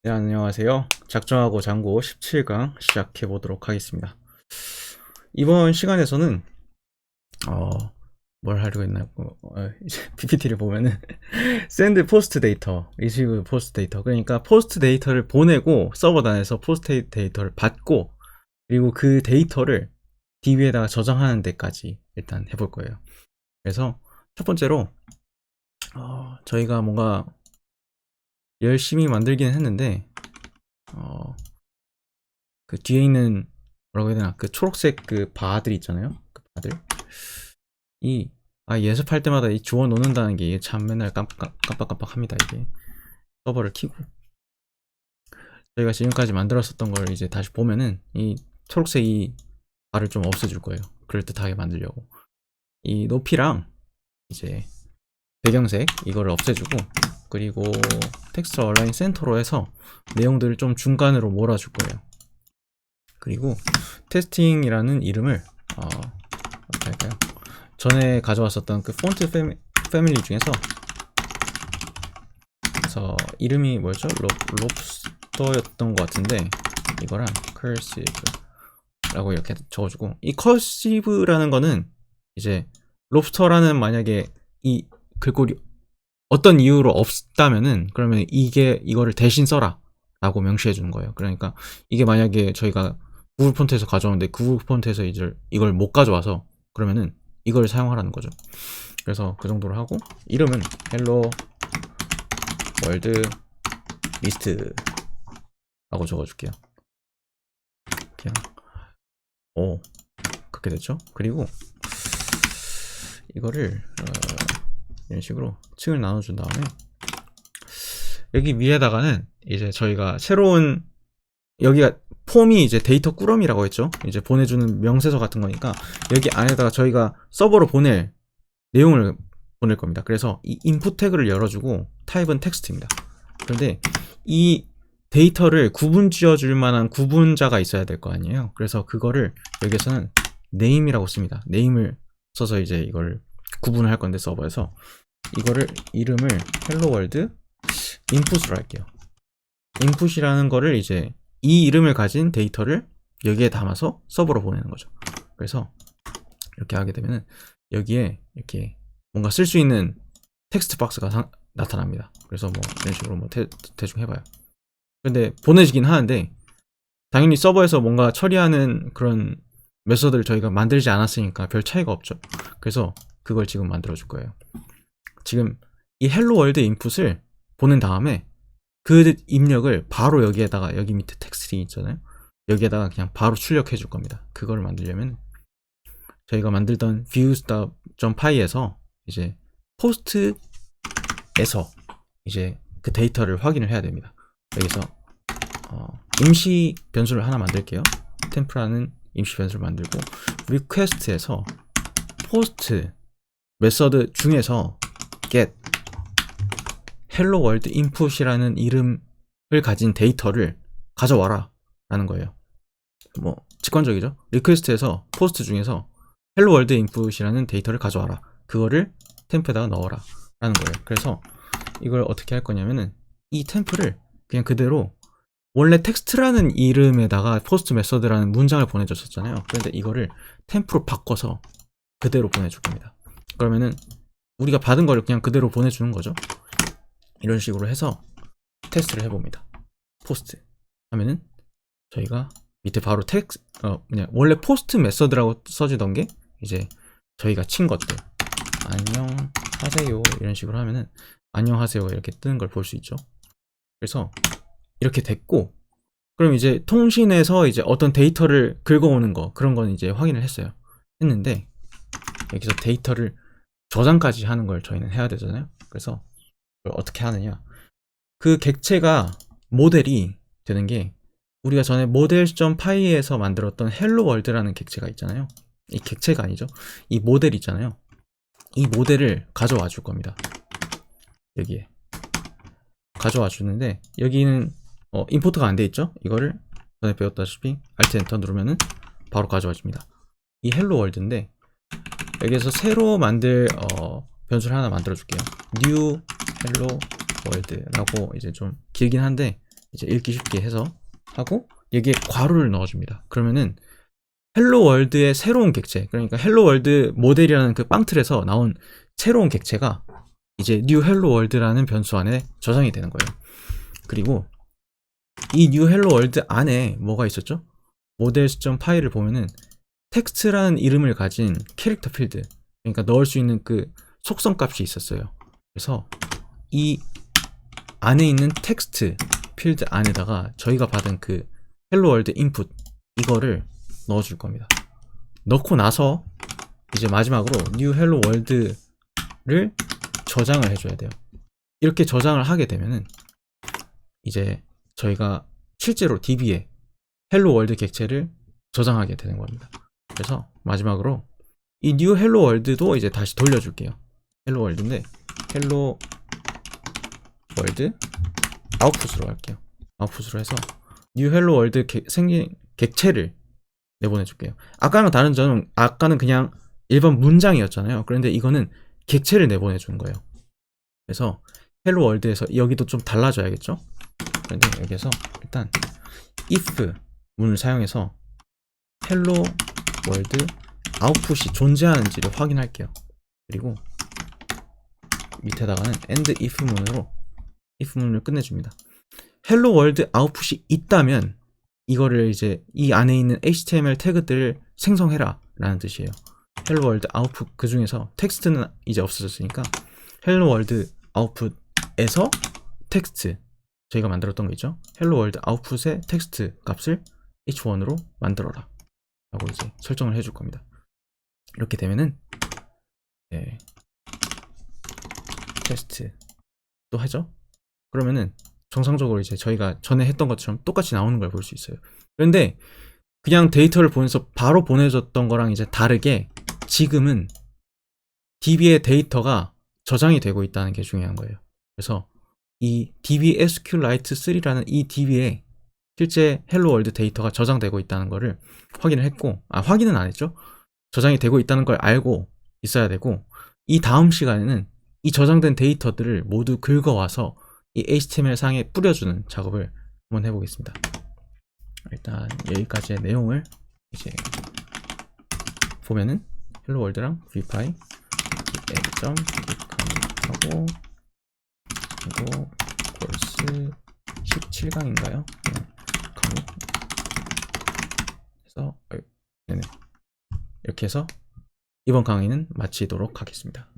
네, 안녕하세요. 작정하고 장고 17강 시작해 보도록 하겠습니다. 이번 시간에서는 어, 뭘 하려고 했나요? 이제 PPT를 보면은 send 포스트 데이터, receive 포스트 데이터. 그러니까 포스트 데이터를 보내고 서버단에서 포스트 데이터를 받고 그리고 그 데이터를 DB에다가 저장하는 데까지 일단 해볼 거예요. 그래서 첫 번째로 저희가 뭔가 열심히 만들긴 했는데 어, 그 뒤에 있는 뭐라고 해야 되나 그 초록색 그 바들 있잖아요. 그 바들 이 예습할 때마다 이 주워 놓는다는 게 참 맨날 깜빡깜빡합니다. 이게 서버를 키고 저희가 지금까지 만들었었던 걸 이제 다시 보면은 이 초록색 이 바를 좀 없애줄 거예요. 그럴듯하게 만들려고 이 높이랑 이제 배경색 이거를 없애주고 그리고 텍스트 얼라인 센터로 해서 내용들을 좀 중간으로 몰아줄 거예요. 그리고 테스팅이라는 이름을 어떻게 할까요? 전에 가져왔었던 그 폰트 패밀리 중에서 그래서 이름이 뭐였죠? 롭스터였던 것 같은데 이거랑 cursive라고 이렇게 적어주고 이 cursive라는 거는 이제 롭스터라는 만약에 이 글꼴이 어떤 이유로 없다면은 그러면 이거를 대신 써라 라고 명시해 주는 거예요. 그러니까 이게 만약에 저희가 구글 폰트에서 가져오는데 구글 폰트에서 이걸 못 가져와서 그러면은 이걸 사용하라는 거죠. 그래서 그 정도로 하고 이름은 헬로 월드 리스트 라고 적어줄게요. 그냥 그렇게 됐죠. 그리고 이거를 이런 식으로 층을 나눠준 다음에 여기 위에다가는 이제 저희가 새로운 여기가 폼이 이제 데이터 꾸러미라고 했죠. 이제 보내주는 명세서 같은 거니까 여기 안에다가 저희가 서버로 보낼 내용을 보낼 겁니다. 그래서 이 인풋 태그를 열어주고 타입은 텍스트입니다. 그런데 이 데이터를 구분 지어줄 만한 구분자가 있어야 될 거 아니에요. 그래서 그거를 여기서는 name이라고 씁니다. name을 써서 이제 이걸 구분을 할 건데 서버에서 이거를 이름을 hello world input으로 할게요. input이라는 거를 이제 이 이름을 가진 데이터를 여기에 담아서 서버로 보내는 거죠. 그래서 이렇게 하게 되면은 여기에 이렇게 뭔가 쓸 수 있는 텍스트 박스가 나타납니다. 그래서 뭐 이런 식으로 뭐 대충 해봐요. 근데 보내지긴 하는데 당연히 서버에서 뭔가 처리하는 그런 메서드를 저희가 만들지 않았으니까 별 차이가 없죠. 그래서 그걸 지금 만들어 줄 거예요. 지금 이 헬로 월드 인풋을 보낸 다음에 그 입력을 바로 여기에다가 여기 밑에 텍스트리 있잖아요. 여기에다가 그냥 바로 출력해 줄 겁니다. 그걸 만들려면 저희가 만들던 views.py에서 이제 포스트에서 이제 그 데이터를 확인을 해야 됩니다. 여기서 임시 변수를 하나 만들게요. 템프라는 임시 변수를 만들고 request에서 post 메서드 중에서 get hello world input이라는 이름을 가진 데이터를 가져와라 라는 거예요. 뭐 직관적이죠. 리퀘스트에서 포스트 중에서 hello world input이라는 데이터를 가져와라. 그거를 템프에다가 넣어라 라는 거예요. 그래서 이걸 어떻게 할 거냐면은 이 템프를 그냥 그대로 원래 텍스트라는 이름에다가 포스트 메서드라는 문장을 보내줬었잖아요. 그런데 이거를 템프로 바꿔서 그대로 보내줄 겁니다. 그러면은 우리가 받은 거를 그냥 그대로 보내주는 거죠. 이런 식으로 해서 테스트를 해봅니다. 포스트 하면은 저희가 밑에 바로 그냥 원래 포스트 메서드라고 써지던 게 이제 저희가 친 것들 안녕하세요 이런 식으로 하면은 안녕하세요 이렇게 뜨는 걸 볼 수 있죠. 그래서 이렇게 됐고 그럼 이제 통신에서 이제 어떤 데이터를 긁어오는 거 그런 건 이제 확인을 했는데 여기서 데이터를 저장까지 하는 걸 저희는 해야 되잖아요. 그래서 그걸 어떻게 하느냐 그 객체가 모델이 되는 게 우리가 전에 model.py에서 만들었던 hello world라는 객체가 있잖아요. 이 객체가 아니죠. 이 모델 있잖아요. 이 모델을 가져와 줄 겁니다. 여기에 가져와 주는데 여기는 임포트가 안 돼 있죠. 이거를 전에 배웠다시피 Alt 엔터 누르면은 바로 가져와 줍니다. 이 hello world인데 여기에서 새로 만들 변수를 하나 만들어 줄게요. new hello world라고 이제 좀 길긴 한데 이제 읽기 쉽게 해서 하고 여기에 괄호를 넣어줍니다. 그러면은 헬로 월드의 새로운 객체, 그러니까 헬로 월드 모델이라는 그 빵틀에서 나온 새로운 객체가 이제 new hello world라는 변수 안에 저장이 되는 거예요. 그리고 이 new hello world 안에 뭐가 있었죠? 모델.py를 파일을 보면은 텍스트라는 이름을 가진 캐릭터 필드, 그러니까 넣을 수 있는 그 속성 값이 있었어요. 그래서 이 안에 있는 텍스트 필드 안에다가 저희가 받은 그 헬로 월드 인풋 이거를 넣어줄 겁니다. 넣고 나서 이제 마지막으로 new hello world를 저장을 해줘야 돼요. 이렇게 저장을 하게 되면은 이제 저희가 실제로 DB에 헬로 월드 객체를 저장하게 되는 겁니다. 그래서 마지막으로 이 new hello world도 이제 다시 돌려줄게요. 헬로 월드인데 헬로 월드 아웃풋으로 할게요. 아웃풋으로 해서 new hello world 생긴 객체를 내보내줄게요. 아까랑 다른 점은 아까는 그냥 일반 문장이었잖아요. 그런데 이거는 객체를 내보내주는 거예요. 그래서 헬로 월드에서 여기도 좀 달라져야겠죠? 그런데 여기에서 일단 if 문을 사용해서 헬로 월드 아웃풋이 존재하는지를 확인할게요. 그리고 밑에다가는 end if 문으로 if 문을 끝내줍니다. 헬로 월드 아웃풋이 있다면 이거를 이제 이 안에 있는 HTML 태그들을 생성해라 라는 뜻이에요. 헬로 월드 아웃풋 그 중에서 텍스트는 이제 없어졌으니까 헬로 월드 아웃풋에서 텍스트 저희가 만들었던 거 있죠? 헬로 월드 아웃풋의 텍스트 값을 h1으로 만들어라 라고 이제 설정을 해줄 겁니다. 이렇게 되면은 테스트 또 하죠? 그러면은 정상적으로 이제 저희가 전에 했던 것처럼 똑같이 나오는 걸 볼 수 있어요. 그런데 그냥 데이터를 보내서 바로 보내줬던 거랑 이제 다르게 지금은 DB의 데이터가 저장이 되고 있다는 게 중요한 거예요. 그래서 이 DB SQLite 3라는 이 DB에 실제 헬로 월드 데이터가 저장되고 있다는 거를 확인을 했고, 확인은 안 했죠. 저장이 되고 있다는 걸 알고 있어야 되고, 이 다음 시간에는 이 저장된 데이터들을 모두 긁어와서 이 HTML 상에 뿌려주는 작업을 한번 해보겠습니다. 일단 여기까지의 내용을 이제 보면은 헬로 월드랑 vpy ha고 그리고 course 17강인가요? 그래서 네네 이렇게 해서 이번 강의는 마치도록 하겠습니다.